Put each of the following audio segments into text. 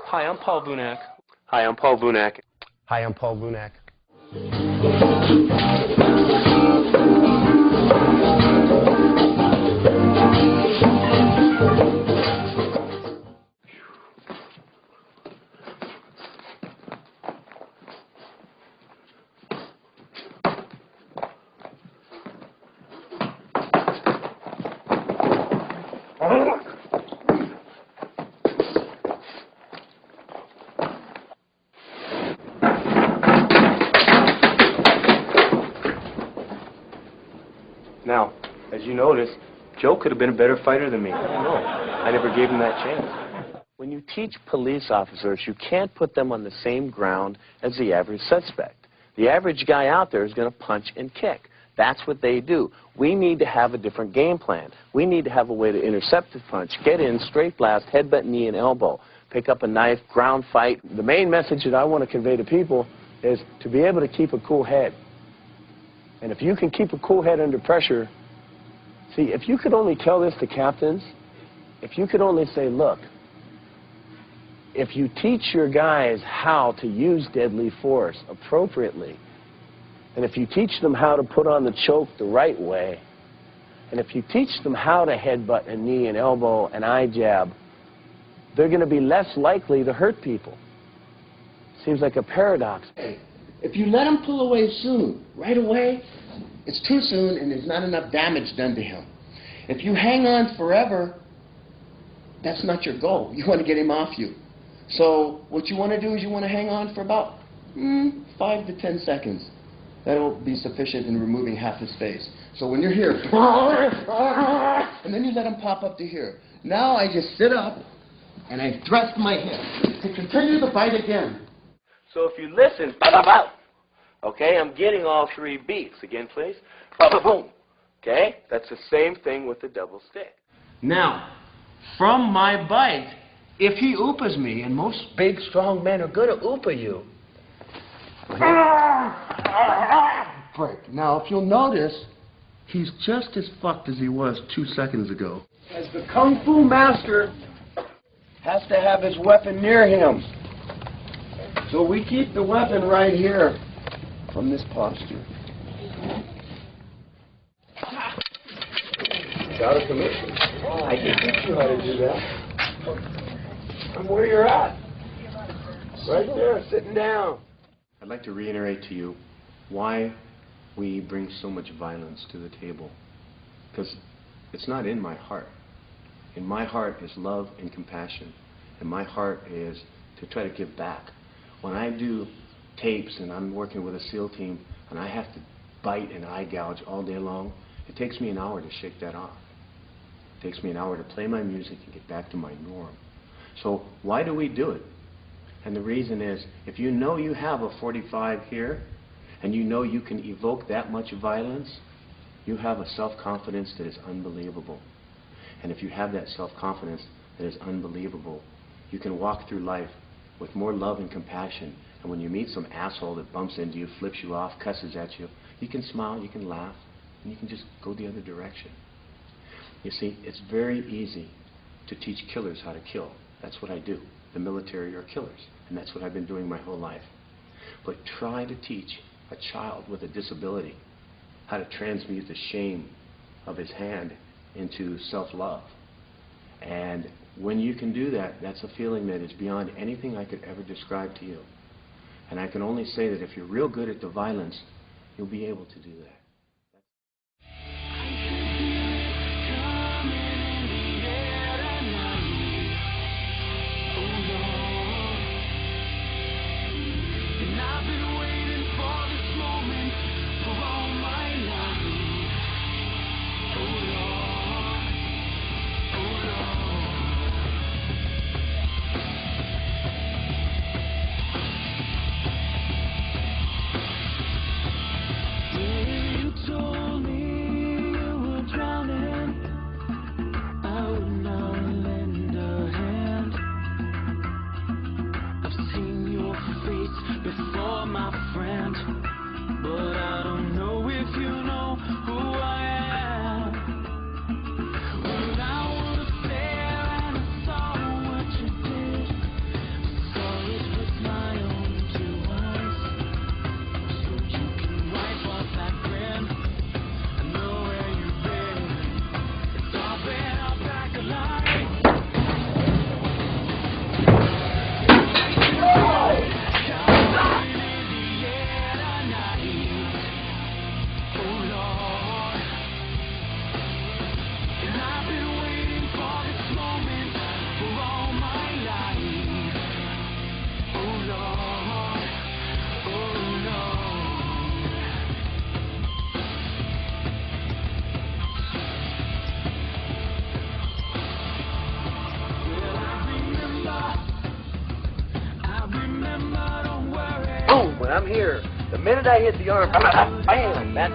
Hi, I'm Paul Vunak. Hi, I'm Paul Vunak. Hi, I'm Paul Vunak. Now, as you notice, Joe could have been a better fighter than me. No, I never gave him that chance. When you teach police officers, you can't put them on the same ground as the average suspect. The average guy out there is going to punch and kick. That's what they do. We need to have a different game plan. We need to have a way to intercept the punch, get in, straight blast, headbutt, knee, and elbow, pick up a knife, ground fight. The main message that I want to convey to people is to be able to keep a cool head. And if you can keep a cool head under pressure, see, if you could only tell this to captains, if you could only say, look, if you teach your guys how to use deadly force appropriately, and if you teach them how to put on the choke the right way, and if you teach them how to headbutt and knee and elbow and eye jab, they're going to be less likely to hurt people. Seems like a paradox. If you let him pull away soon, right away, it's too soon and there's not enough damage done to him. If you hang on forever, that's not your goal. You want to get him off you. So what you want to do is you want to hang on for about 5 to 10 seconds. That'll be sufficient in removing half his face. So when you're here, and then you let him pop up to here. Now I just sit up and I thrust my hip to continue the fight again. So if you listen, ba-ba-bow, okay, I'm getting all three beats. Again, please. Ba-ba-boom. Okay? That's the same thing with the double stick. Now, from my bite, if he oopas me, and most big, strong men are going to oopa you. Break. Now, if you'll notice, he's just as fucked as he was 2 seconds ago. As the Kung Fu master has to have his weapon near him. So we keep the weapon right here from this posture. It's out of commission. I can teach you how to do that. I'm where you're at. Right there, sitting down. I'd like to reiterate to you why we bring so much violence to the table. Because it's not in my heart. In my heart is love and compassion. And my heart is to try to give back. When I do tapes and I'm working with a SEAL team and I have to bite and eye gouge all day long, it takes me an hour to shake that off. It takes me an hour to play my music and get back to my norm. So why do we do it? And the reason is, if you know you have a 45 here and you know you can evoke that much violence, you have a self-confidence that is unbelievable. And if you have that self-confidence that is unbelievable, you can walk through life with more love and compassion. And when you meet some asshole that bumps into you, flips you off, cusses at you, you can smile, you can laugh, and you can just go the other direction. You see, it's very easy to teach killers how to kill. That's what I do. The military are killers, and that's what I've been doing my whole life. But try to teach a child with a disability how to transmute the shame of his hand into self-love. And when you can do that, that's a feeling that is beyond anything I could ever describe to you. And I can only say that if you're real good at the violence, you'll be able to do that. I'm here. The minute I hit the arm, bam, that's...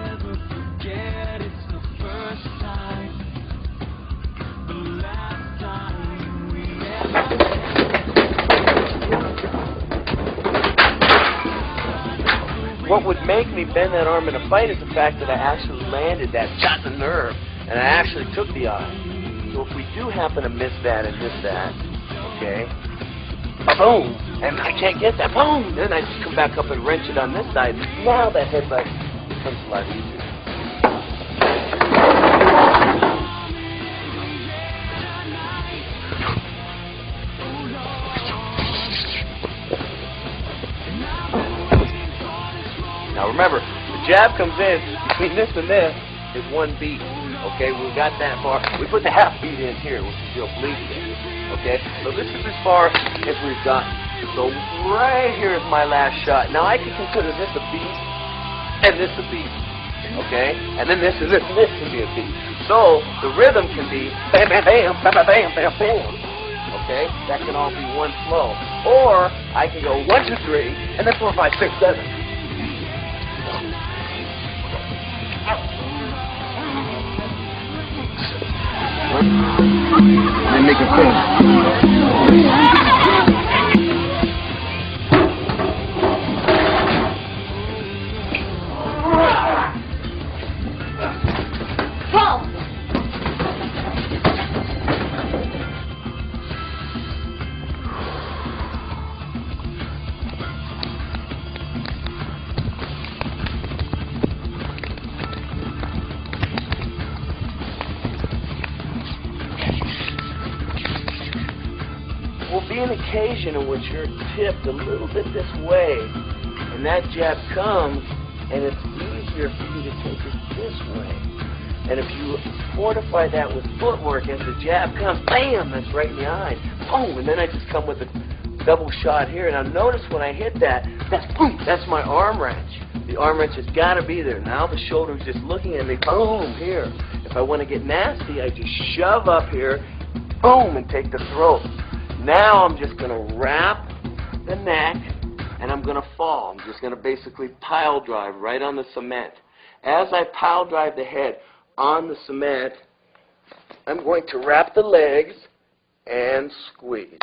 What would make me bend that arm in a fight is the fact that I actually landed that, shot the nerve, and I actually took the eye. So if we do happen to miss that and miss that, okay, boom, and I can't get that, boom, then I just come back up and wrench it on this side. Now that headbutt becomes a lot easier. Now remember, the jab comes in, between this and this is one beat. Okay, we've got that far. We put the half beat in here, which is still bleeding. Okay, so this is as far as we've gotten. So right here is my last shot. Now I can consider this a beat and this a beat. Okay, and then this and this and this can be a beat. So the rhythm can be bam, bam, bam, bam, bam, bam, bam, bam. Okay, that can all be one flow. Or I can go 1, 2, 3, and then 4, 5, 6, 7. And make a fist. Will be an occasion in which you're tipped a little bit this way, and that jab comes, and it's easier for you to take it this way. And if you fortify that with footwork, as the jab comes, bam, that's right in the eye, boom, and then I just come with a double shot here. Now notice when I hit that, that's boom, that's my arm wrench. The arm wrench has got to be there. Now the shoulder's just looking at me, boom, here. If I want to get nasty, I just shove up here, boom, and take the throat. Now I'm just going to wrap the neck, and I'm going to fall. I'm just going to basically pile drive right on the cement. As I pile drive the head on the cement, I'm going to wrap the legs and squeeze.